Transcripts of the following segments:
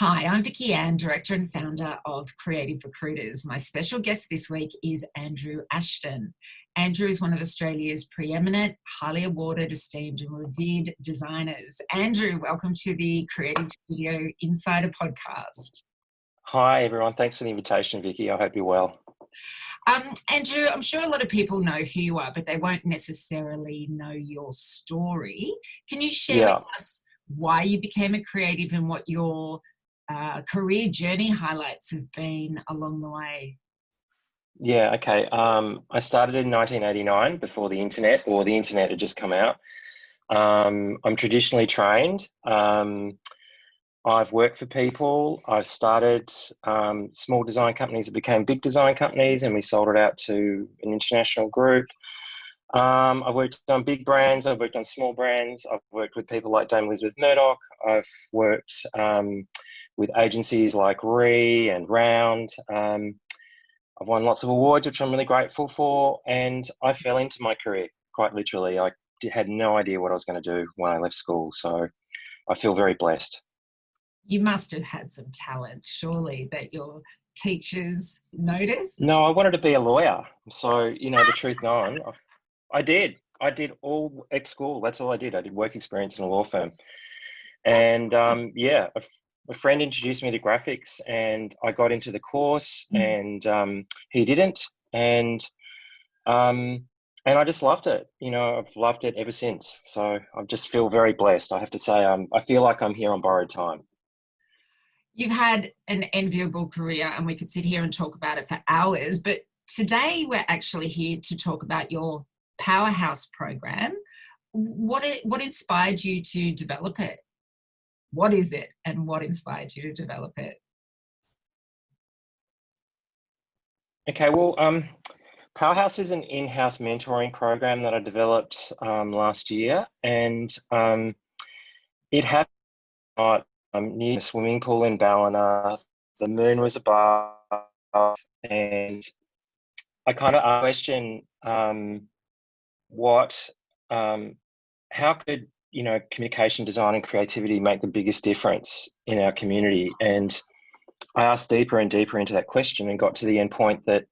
Hi, I'm Vicky Ann, Director and Founder of Creative Recruiters. My special guest this week is Andrew Ashton. Andrew is one of Australia's preeminent, highly awarded, esteemed and revered designers. Andrew, welcome to the Creative Studio Insider podcast. Hi, everyone. Thanks for the invitation, Vicky. I hope you're well. Andrew, I'm sure a lot of people know who you are, but they won't necessarily know your story. Can you share with us why you became a creative and what your career journey highlights have been along the way? Yeah, okay. I started in 1989 before the internet, or the internet had just come out. I'm traditionally trained. I've worked for people. I've started small design companies that became big design companies, and we sold it out to an international group. I've worked on big brands. I've worked on small brands. I've worked with people like Dame Elizabeth Murdoch. I've worked with agencies like Re and Round. I've won lots of awards, which I'm really grateful for. And I fell into my career, quite literally. I had no idea what I was going to do when I left school. So I feel very blessed. You must have had some talent, surely, that your teachers noticed. No, I wanted to be a lawyer. So, the truth known, I did. I did all at school. That's all I did. I did work experience in a law firm. And a friend introduced me to graphics, and I got into the course, and he didn't. And I just loved it. I've loved it ever since. So I just feel very blessed. I have to say, I feel like I'm here on borrowed time. You've had an enviable career, and we could sit here and talk about it for hours, but today we're actually here to talk about your Powerhouse program. What inspired you to develop it? What is it, and what inspired you to develop it? Okay, well, Powerhouse is an in-house mentoring program that I developed last year, and it happened near a swimming pool in Ballina. The moon was above, and I kind of questioned how could communication design and creativity make the biggest difference in our community. And I asked deeper and deeper into that question and got to the end point that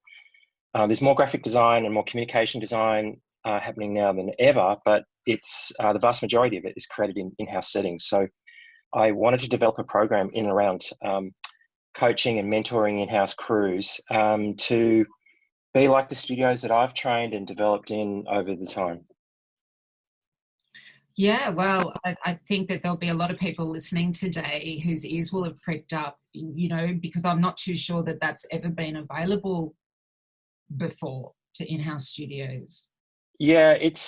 there's more graphic design and more communication design happening now than ever, but it's the vast majority of it is created in in-house settings. So I wanted to develop a program in and around coaching and mentoring in-house crews to be like the studios that I've trained and developed in over the time. Yeah, well, I think that there'll be a lot of people listening today whose ears will have pricked up, because I'm not too sure that that's ever been available before to in-house studios. Yeah, it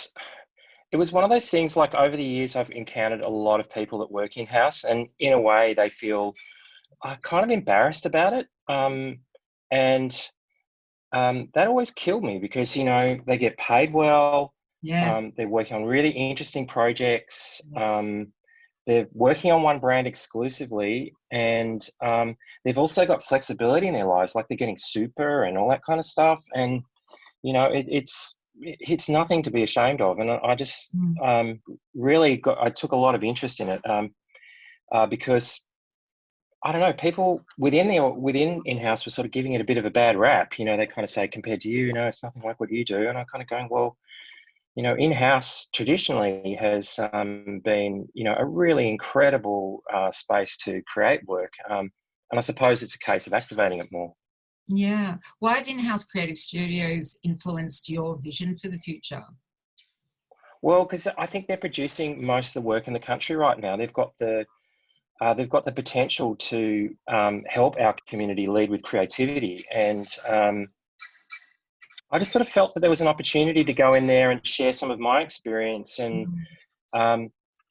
was one of those things, like over the years, I've encountered a lot of people that work in-house, and in a way they feel kind of embarrassed about it. And that always killed me because, they get paid well. Yes. They're working on really interesting projects. They're working on one brand exclusively, and they've also got flexibility in their lives, like they're getting super and all that kind of stuff. And, it's nothing to be ashamed of. And I just I took a lot of interest in it because I don't know, people within in-house were sort of giving it a bit of a bad rap. They kind of say, compared to you, it's nothing like what you do. And I'm kind of going, well, in-house traditionally has been, a really incredible space to create work. And I suppose it's a case of activating it more. Yeah. Why have in-house creative studios influenced your vision for the future? Well, because I think they're producing most of the work in the country right now. They've got the potential to help our community lead with creativity. And I just sort of felt that there was an opportunity to go in there and share some of my experience and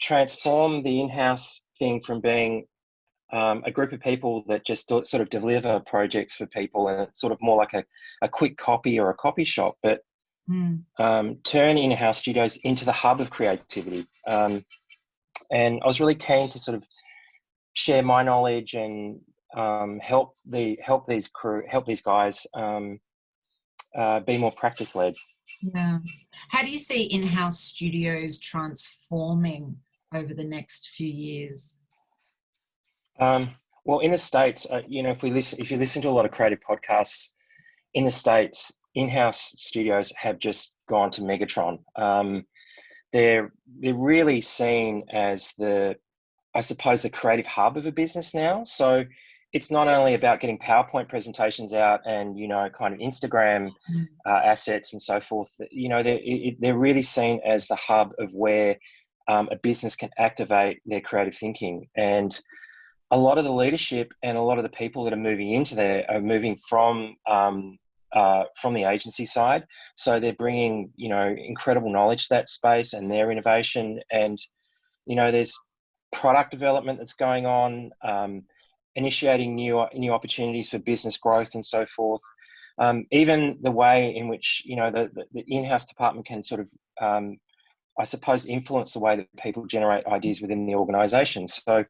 transform the in-house thing from being a group of people that just sort of deliver projects for people, and it's sort of more like a quick copy or a copy shop, but turn in-house studios into the hub of creativity. And I was really keen to sort of share my knowledge and help these guys be more practice-led. Yeah. How do you see in-house studios transforming over the next few years? Well, in the States, if you listen to a lot of creative podcasts in the States, in-house studios have just gone to Megatron. They're really seen as I suppose, the creative hub of a business now. So it's not only about getting PowerPoint presentations out and, kind of Instagram assets and so forth. They're really seen as the hub of where a business can activate their creative thinking. And a lot of the leadership and a lot of the people that are moving into there are moving from the agency side. So they're bringing, incredible knowledge to that space and their innovation. And, there's product development that's going on, initiating new opportunities for business growth and so forth. Even the way in which, the in-house department can sort of, I suppose, influence the way that people generate ideas within the organisation. So,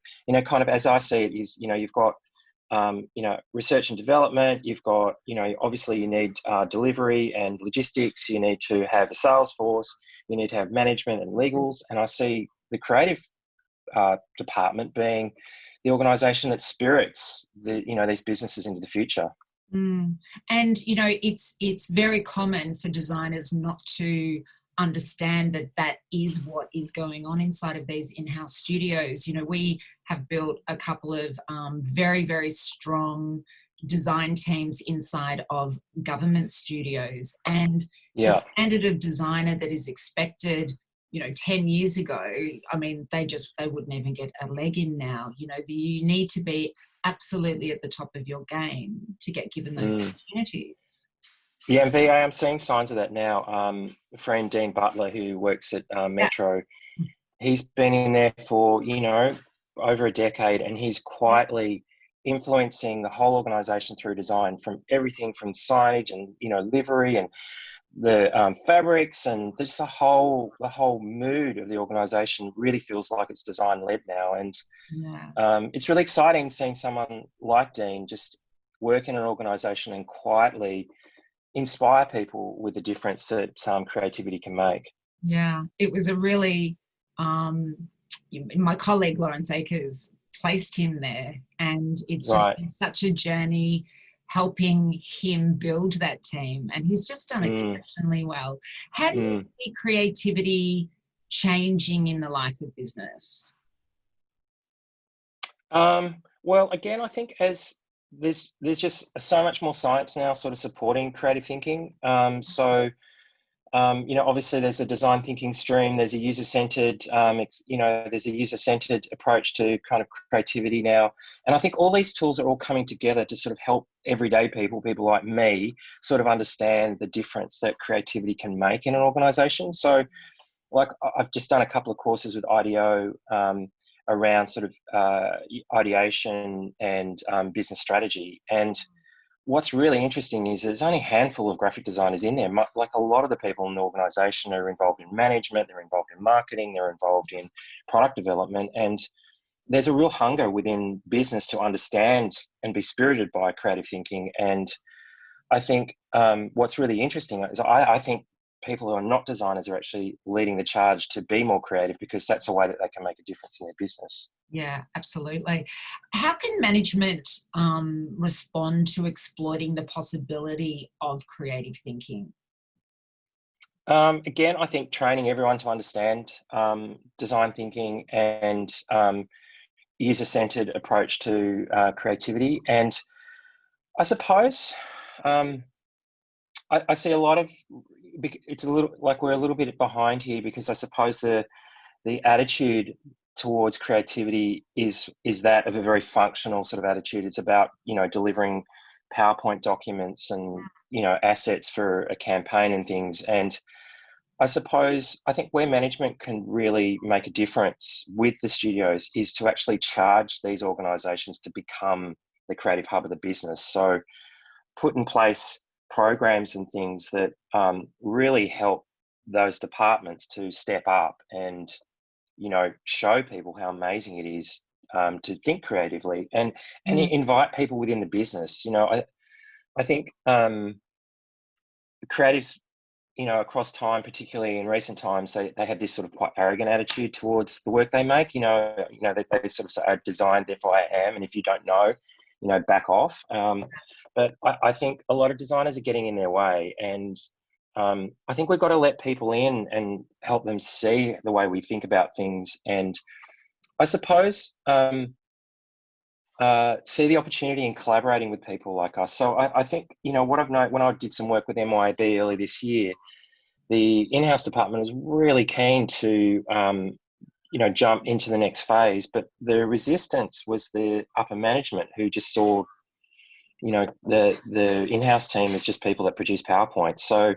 kind of as I see it is, you've got, research and development, you've got, obviously you need delivery and logistics, you need to have a sales force, you need to have management and legals. And I see the creative department being the organisation that spirits these businesses into the future. And it's very common for designers not to understand that is what is going on inside of these in-house studios. We have built a couple of very, very strong design teams inside of government studios, and the standard of designer that is expected 10 years ago, I mean, they wouldn't even get a leg in now. You need to be absolutely at the top of your game to get given those opportunities. Yeah, and VA, I'm seeing signs of that now. A friend, Dean Butler, who works at Metro, he's been in there for, over a decade, and he's quietly influencing the whole organisation through design, from everything from signage and, livery and the fabrics, and just the whole mood of the organisation really feels like it's design led now. And it's really exciting seeing someone like Dean just work in an organisation and quietly inspire people with the difference that creativity can make. Yeah, it was a really, my colleague Lawrence Akers placed him there, and it's just been such a journey helping him build that team, and he's just done exceptionally well. How do you see creativity changing in the life of business? Well, again, I think as there's just so much more science now sort of supporting creative thinking. Obviously there's a design thinking stream, there's a user-centered, there's a user-centered approach to kind of creativity now. And I think all these tools are all coming together to sort of help everyday people like me, sort of understand the difference that creativity can make in an organization. So like I've just done a couple of courses with IDEO around sort of ideation and business strategy. And what's really interesting is there's only a handful of graphic designers in there. Like a lot of the people in the organisation are involved in management, they're involved in marketing, they're involved in product development. And there's a real hunger within business to understand and be spirited by creative thinking. And I think what's really interesting is I think people who are not designers are actually leading the charge to be more creative, because that's a way that they can make a difference in their business. Yeah, absolutely. How can management respond to exploiting the possibility of creative thinking? Again, I think training everyone to understand design thinking and user-centered approach to creativity. And I suppose I see a lot of, it's a little like we're a little bit behind here, because I suppose the attitude towards creativity is that of a very functional sort of attitude. It's about, delivering PowerPoint documents and, assets for a campaign and things. And I think where management can really make a difference with the studios is to actually charge these organizations to become the creative hub of the business. So put in place programs and things that really help those departments to step up and, show people how amazing it is to think creatively and invite people within the business. I think creatives across time, particularly in recent times, they have this sort of quite arrogant attitude towards the work they make. They sort of say, "I designed, therefore I am," and if you don't know, back off. But I think a lot of designers are getting in their way, and I think we've got to let people in and help them see the way we think about things, and I suppose see the opportunity in collaborating with people like us. So I think, what I've known when I did some work with MYB early this year, the in-house department was really keen to, jump into the next phase, but the resistance was the upper management who just saw, the in-house team as just people that produce PowerPoints. So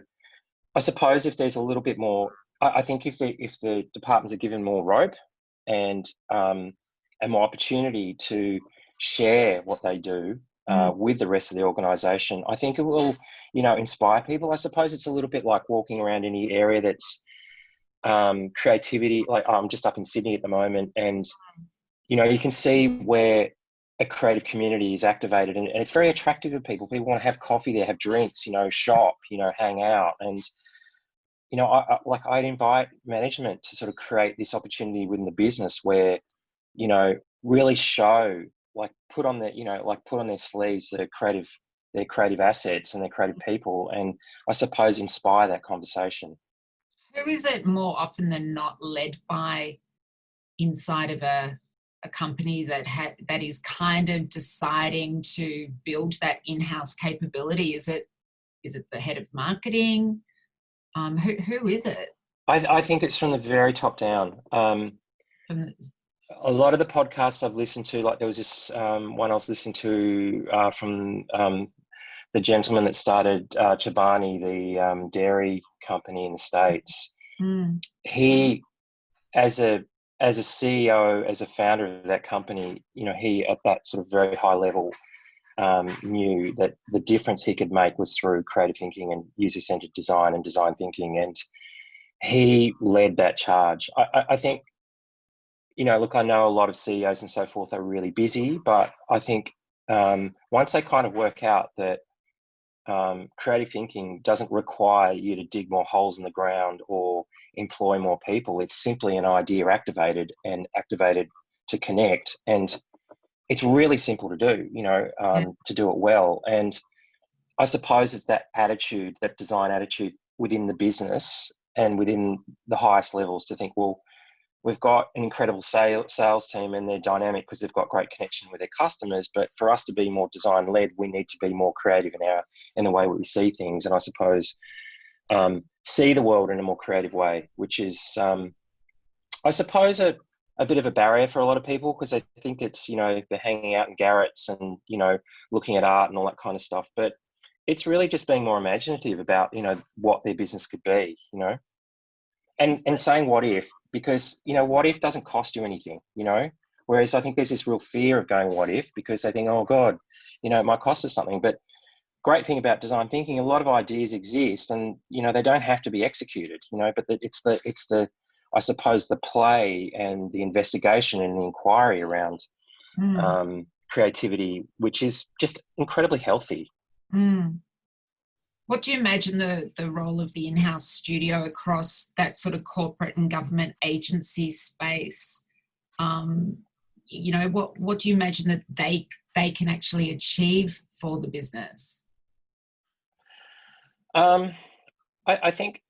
I suppose if there's a little bit more, I think if the departments are given more rope and more opportunity to share what they do with the rest of the organisation, I think it will, inspire people. I suppose it's a little bit like walking around any area that's creativity. Like I'm just up in Sydney at the moment, and you can see where a creative community is activated, and it's very attractive to people. People want to have coffee there, have drinks, shop, hang out, and I'd invite management to sort of create this opportunity within the business where, really show, put on their sleeves their creative assets and their creative people, and I suppose inspire that conversation. Who is it more often than not led by inside of a company that is kind of deciding to build that in-house capability? Is it the head of marketing? Who is it? I think it's from the very top down. A lot of the podcasts I've listened to, like there was this one I was listening to from the gentleman that started Chobani, the dairy company in the States. He, as a CEO, as a founder of that company, he at that sort of very high level knew that the difference he could make was through creative thinking and user-centered design and design thinking, and he led that charge. I think, look, I know a lot of CEOs and so forth are really busy, but I think once they kind of work out that creative thinking doesn't require you to dig more holes in the ground or employ more people, it's simply an idea activated to connect, and it's really simple to do, to do it well. And I suppose it's that attitude, that design attitude within the business and within the highest levels to think, well, we've got an incredible sales team and they're dynamic because they've got great connection with their customers. But for us to be more design-led, we need to be more creative in the way we see things. And I suppose see the world in a more creative way, which is, I suppose, a bit of a barrier for a lot of people because they think it's, they're hanging out in garrets and, looking at art and all that kind of stuff. But it's really just being more imaginative about, what their business could be, and saying what if, because, what if doesn't cost you anything, whereas I think there's this real fear of going what if because they think, oh God, it might cost us something. But great thing about design thinking, a lot of ideas exist and, they don't have to be executed, but it's the, I suppose, the play and the investigation and the inquiry around creativity, which is just incredibly healthy. What do you imagine the role of the in-house studio across that sort of corporate and government agency space? What do you imagine that they can actually achieve for the business? I think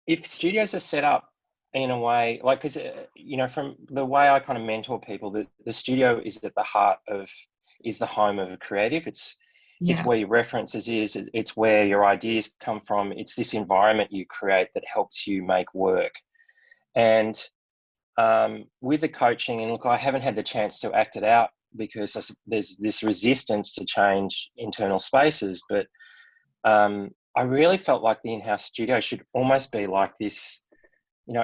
if studios are set up in a way, because, from the way I kind of mentor people, the studio is at the heart is the home of a creative. It's where your references is, it's where your ideas come from. It's this environment you create that helps you make work. And with the coaching, and look, I haven't had the chance to act it out because there's this resistance to change internal spaces, but I really felt like the in-house studio should almost be like this,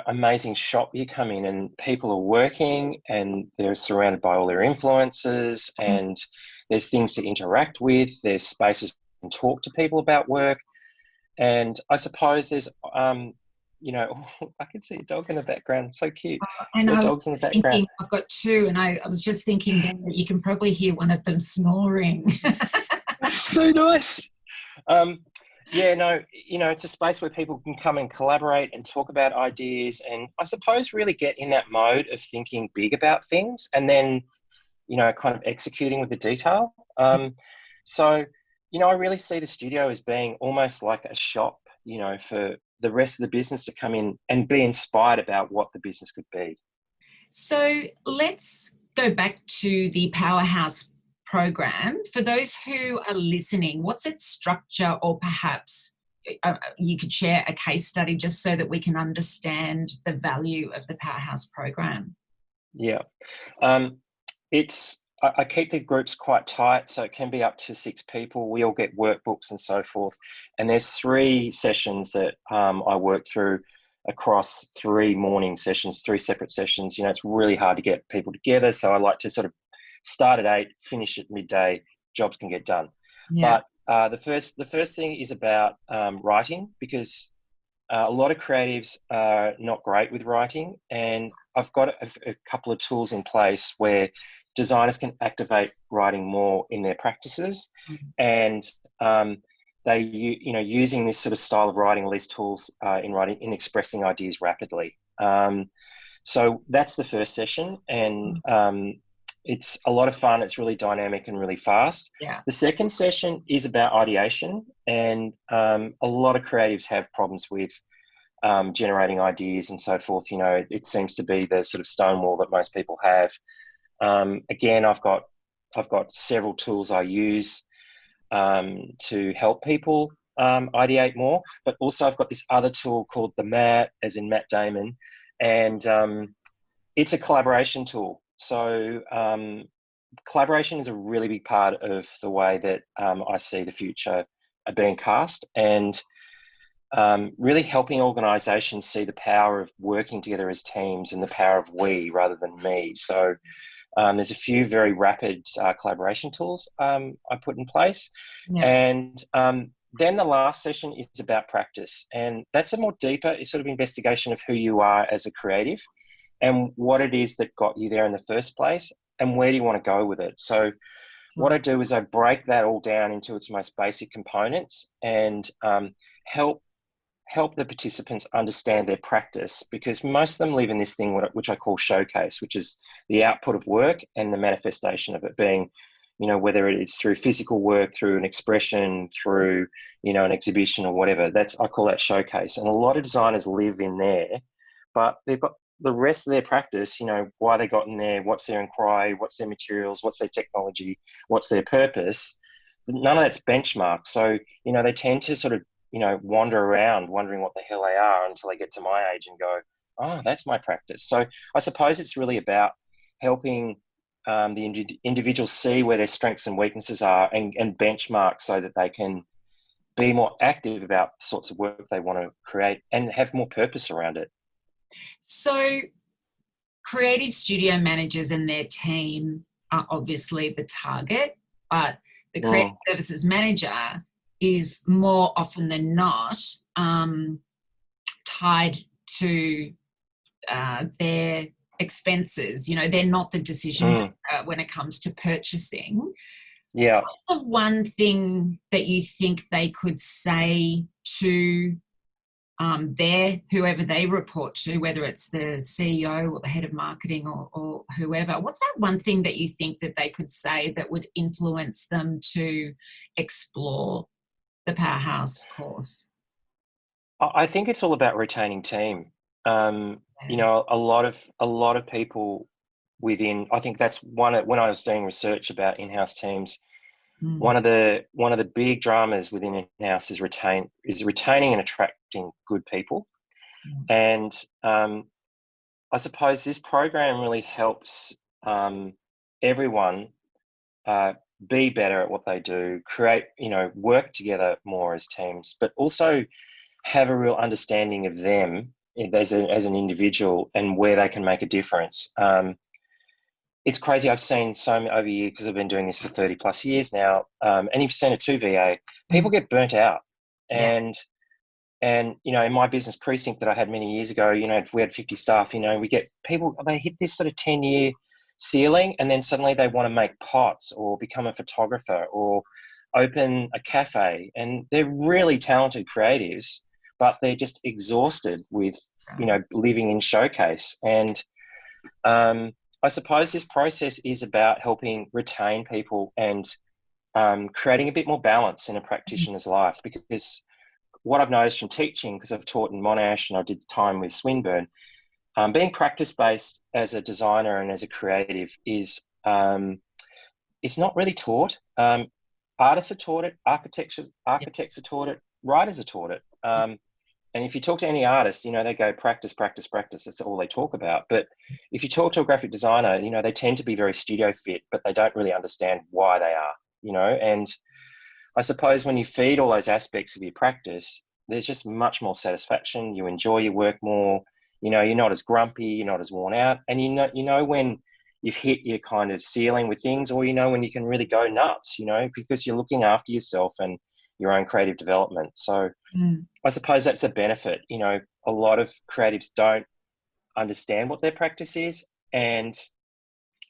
amazing shop. You come in and people are working and they're surrounded by all their influences and there's things to interact with. There's spaces to talk to people about work. And I suppose there's, I can see a dog in the background. So cute. I know. The dog's in the background. I've got two and I was just thinking that you can probably hear one of them snoring. That's so nice. Yeah, no, it's a space where people can come and collaborate and talk about ideas, and I suppose really get in that mode of thinking big about things and then, kind of executing with the detail. So, I really see the studio as being almost like a shop, for the rest of the business to come in and be inspired about what the business could be. So let's go back to the Powerhouse program. For those who are listening, what's its structure, or perhaps you could share a case study just so that we can understand the value of the Powerhouse program? Yeah. I keep the groups quite tight, so it can be up to 6 people. We all get workbooks and so forth. And there's 3 sessions that I work through across 3 morning sessions, 3 separate sessions. It's really hard to get people together, so I like to sort of start at 8, finish at midday. Jobs can get done. Yeah. But the first thing is about writing, because a lot of creatives are not great with writing, and I've got a couple of tools in place where designers can activate writing more in their practices, and they, using this sort of style of writing, these tools in writing, in expressing ideas rapidly. So that's the first session, and it's a lot of fun. It's really dynamic and really fast. Yeah. The second session is about ideation, and a lot of creatives have problems with generating ideas and so forth. It seems to be the sort of stonewall that most people have. Again, I've got several tools I use to help people ideate more, but also I've got this other tool called the MAT, as in Matt Damon, and it's a collaboration tool. So collaboration is a really big part of the way that I see the future being cast, and really helping organisations see the power of working together as teams and the power of we rather than me. So there's a few very rapid collaboration tools I put in place. Yeah. And then the last session is about practice. And that's a more deeper sort of investigation of who you are as a creative and what it is that got you there in the first place and where do you want to go with it. So what I do is I break that all down into its most basic components and help the participants understand their practice, because most of them live in this thing which I call showcase, which is the output of work and the manifestation of it being, whether it is through physical work, through an expression, through, an exhibition or whatever. I call that showcase. And a lot of designers live in there, but they've got the rest of their practice, why they got in there, what's their inquiry, what's their materials, what's their technology, what's their purpose. None of that's benchmarked. So, they tend to sort of, wander around wondering what the hell they are until they get to my age and go, oh, that's my practice. So I suppose it's really about helping the individuals see where their strengths and weaknesses are and benchmark so that they can be more active about the sorts of work they want to create and have more purpose around it. So creative studio managers and their team are obviously the target, but the creative services manager is more often than not tied to their expenses. They're not the decision maker when it comes to purchasing. Yeah. What's the one thing that you think they could say to whoever they report to, whether it's the CEO or the head of marketing or whoever? What's that one thing that you think that they could say that would influence them to explore the Powerhouse course? I think it's all about retaining team. A lot of people within, I think that's when I was doing research about in-house teams, one of the big dramas within in-house is retaining and attracting good people. And I suppose this program really helps everyone be better at what they do, create, work together more as teams, but also have a real understanding of them as an individual and where they can make a difference. It's crazy. I've seen so many over years, because I've been doing this for 30 plus years now. And you've seen it too, VA. People get burnt out. And in my business precinct that I had many years ago, if we had 50 staff, we get people, they hit this sort of 10-year ceiling, and then suddenly they want to make pots or become a photographer or open a cafe, and they're really talented creatives, but they're just exhausted with, living in showcase. And I suppose this process is about helping retain people and creating a bit more balance in a practitioner's life. Because what I've noticed from teaching, because I've taught in Monash and I did time with Swinburne, being practice-based as a designer and as a creative is it's not really taught. Artists are taught it, architects are taught it, writers are taught it. And if you talk to any artist, they go practice, practice, practice. That's all they talk about. But if you talk to a graphic designer, they tend to be very studio fit, but they don't really understand why they are, And I suppose when you feed all those aspects of your practice, there's just much more satisfaction. You enjoy your work more. You're not as grumpy, you're not as worn out. And you know when you've hit your kind of ceiling with things, or when you can really go nuts, because you're looking after yourself and your own creative development. So I suppose that's the benefit. A lot of creatives don't understand what their practice is, and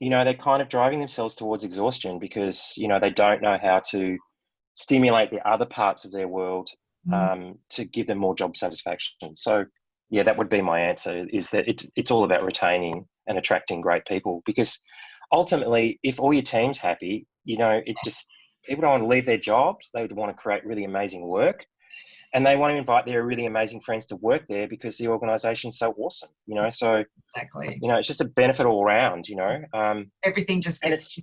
they're kind of driving themselves towards exhaustion because they don't know how to stimulate the other parts of their world to give them more job satisfaction. So yeah, that would be my answer, is that it's all about retaining and attracting great people, because ultimately if all your team's happy, people don't want to leave their jobs. They want to create really amazing work, and they want to invite their really amazing friends to work there because the organization's so awesome, so exactly, it's just a benefit all around, everything just gets,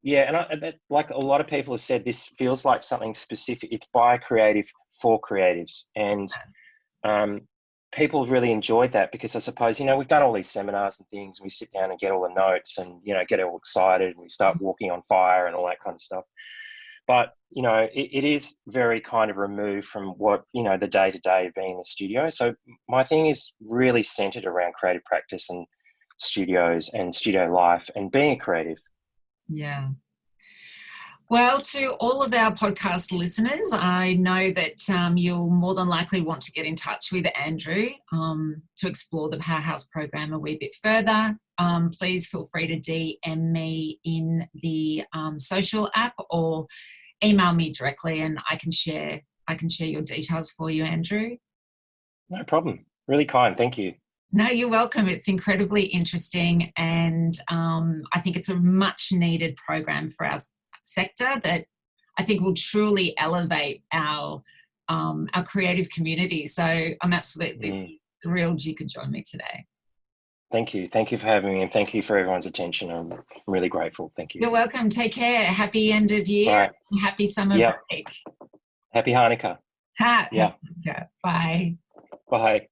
and like a lot of people have said, this feels like something specific. It's by a creative for creatives, and people have really enjoyed that, because I suppose, we've done all these seminars and things, and we sit down and get all the notes and, get all excited, and we start walking on fire and all that kind of stuff. But, it is very kind of removed from what, the day-to-day of being in the studio. So my thing is really centered around creative practice and studios and studio life and being a creative. Yeah. Well, to all of our podcast listeners, I know that you'll more than likely want to get in touch with Andrew to explore the Powerhouse program a wee bit further. Please feel free to DM me in the social app, or email me directly, and I can share your details for you, Andrew. No problem. Really kind. Thank you. No, you're welcome. It's incredibly interesting, and I think it's a much needed program for our sector that I think will truly elevate our creative community. So I'm absolutely thrilled you could join me today. Thank you. Thank you for having me, and thank you for everyone's attention. I'm really grateful. Thank you. You're welcome. Take care. Happy end of year. Right. Happy summer break. Happy Hanukkah. Yeah. Bye. Bye.